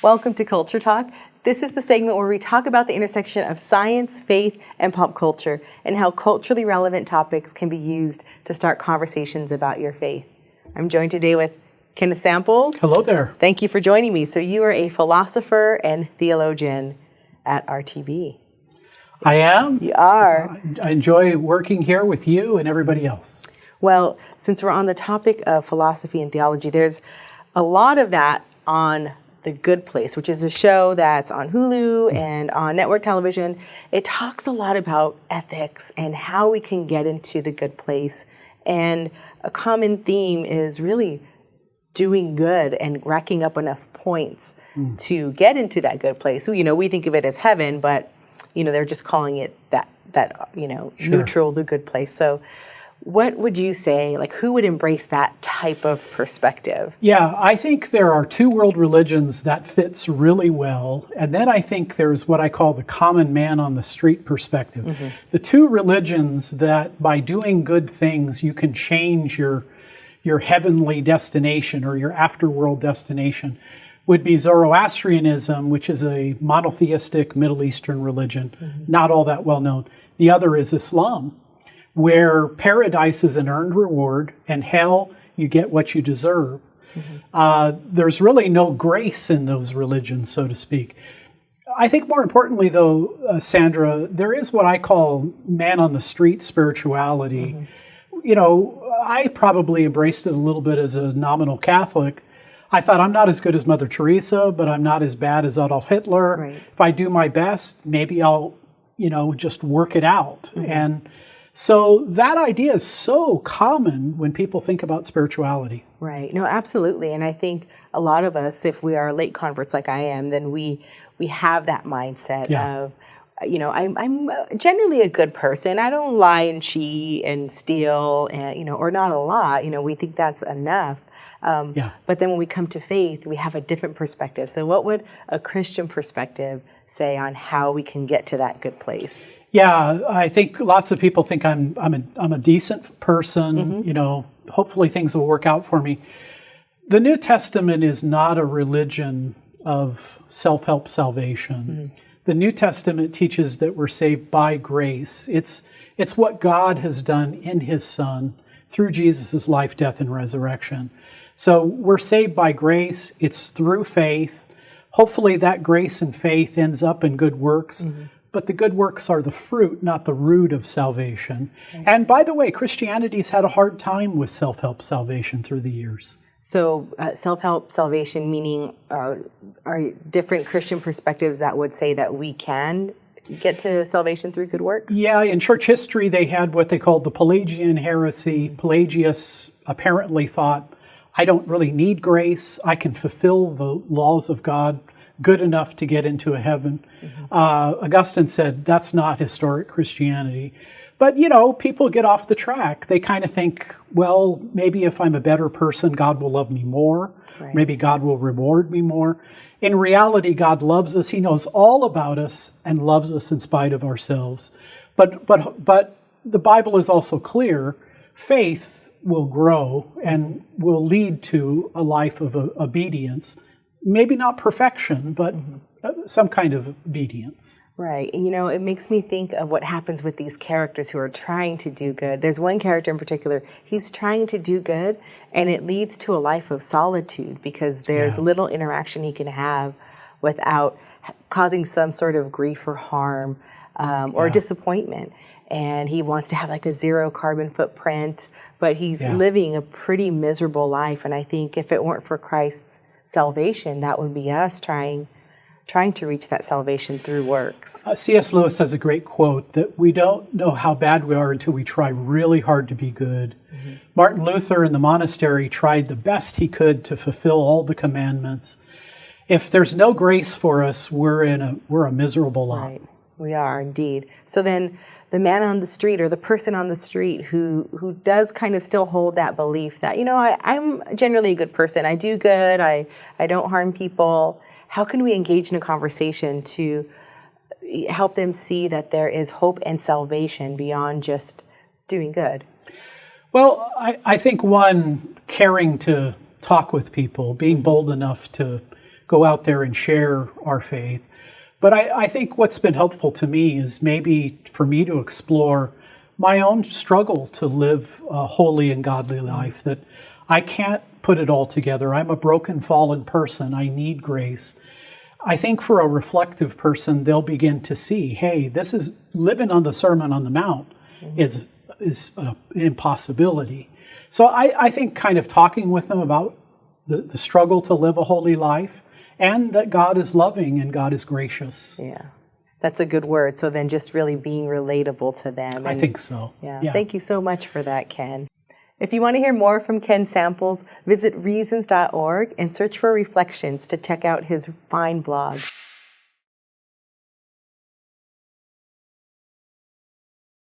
Welcome to Culture Talk. This is the segment where we talk about the intersection of science, faith, and pop culture, and how culturally relevant topics can be used to start conversations about your faith. I'm joined today with Kenneth Samples. Hello there. Thank you for joining me. So you are a philosopher and theologian at RTB. I am. You are. I enjoy working here with you and everybody else. Well, since we're on the topic of philosophy and theology, there's a lot of that on The Good Place, which is a show that's on Hulu and on network television. It talks a lot about ethics and how we can get into the good place. And a common theme is really doing good and racking up enough points to get into that good place. So, we think of it as heaven, but, they're just calling it that Sure. neutral, the good place. So what would you say, who would embrace that type of perspective? Yeah, I think there are two world religions that fits really well. And then I think there's what I call the common man on the street perspective. Mm-hmm. The two religions that by doing good things, you can change your heavenly destination or your afterworld destination would be Zoroastrianism, which is a monotheistic Middle Eastern religion, not all that well known. The other is Islam, where paradise is an earned reward and hell, you get what you deserve. There's really no grace in those religions, so to speak. I think more importantly, though, Sandra, there is what I call man on the street spirituality. I probably embraced it a little bit as a nominal Catholic. I thought, I'm not as good as Mother Teresa, but I'm not as bad as Adolf Hitler. Right. If I do my best, maybe I'll, just work it out. And so that idea is so common when people think about spirituality. Right. No, absolutely. And I think a lot of us, if we are late converts like I am, then we have that mindset of, I'm generally a good person. I don't lie and cheat and steal, and or not a lot. We think that's enough. But then when we come to faith, we have a different perspective. So what would a Christian perspective say on how we can get to that good place? Yeah, I think lots of people think I'm a decent person. Hopefully things will work out for me. The New Testament is not a religion of self-help salvation. The New Testament teaches that we're saved by grace. It's what God has done in His Son through Jesus' life, death, and resurrection. So we're saved by grace. It's through faith. Hopefully that grace and faith ends up in good works. But the good works are the fruit, not the root of salvation. And by the way, Christianity's had a hard time with self-help salvation through the years. So self-help salvation, meaning are different Christian perspectives that would say that we can get to salvation through good works? Yeah, in church history, they had what they called the Pelagian heresy. Pelagius apparently thought, I don't really need grace. I can fulfill the laws of God good enough to get into a heaven. Augustine said that's not historic Christianity. But, people get off the track. They kind of think, well, maybe if I'm a better person, God will love me more. Right. Maybe God will reward me more. In reality, God loves us. He knows all about us and loves us in spite of ourselves. But the Bible is also clear. Faith will grow and will lead to a life of obedience. Maybe not perfection, but some kind of obedience. Right. And, it makes me think of what happens with these characters who are trying to do good. There's one character in particular, he's trying to do good, and it leads to a life of solitude because there's little interaction he can have without causing some sort of grief or harm or disappointment. And he wants to have a zero carbon footprint, but he's living a pretty miserable life. And I think if it weren't for Christ's salvation, that would be us trying to reach that salvation through works. C.S. Lewis has a great quote that we don't know how bad we are until we try really hard to be good. Martin Luther in the monastery tried the best he could to fulfill all the commandments. If there's no grace for us, we're a miserable lot. Right, we are indeed. So then the man on the street or the person on the street who does kind of still hold that belief that, I'm generally a good person. I do good. I don't harm people. How can we engage in a conversation to help them see that there is hope and salvation beyond just doing good? Well, I think one, caring to talk with people, being bold enough to go out there and share our faith. But I think what's been helpful to me is maybe for me to explore my own struggle to live a holy and godly life, that I can't put it all together. I'm a broken, fallen person. I need grace. I think for a reflective person, they'll begin to see, hey, this is living on the Sermon on the Mount is an impossibility. So I think kind of talking with them about the struggle to live a holy life, and that God is loving and God is gracious. Yeah, that's a good word. So then just really being relatable to them. I think so. Yeah. Thank you so much for that, Ken. If you want to hear more from Ken Samples, visit reasons.org and search for Reflections to check out his fine blog.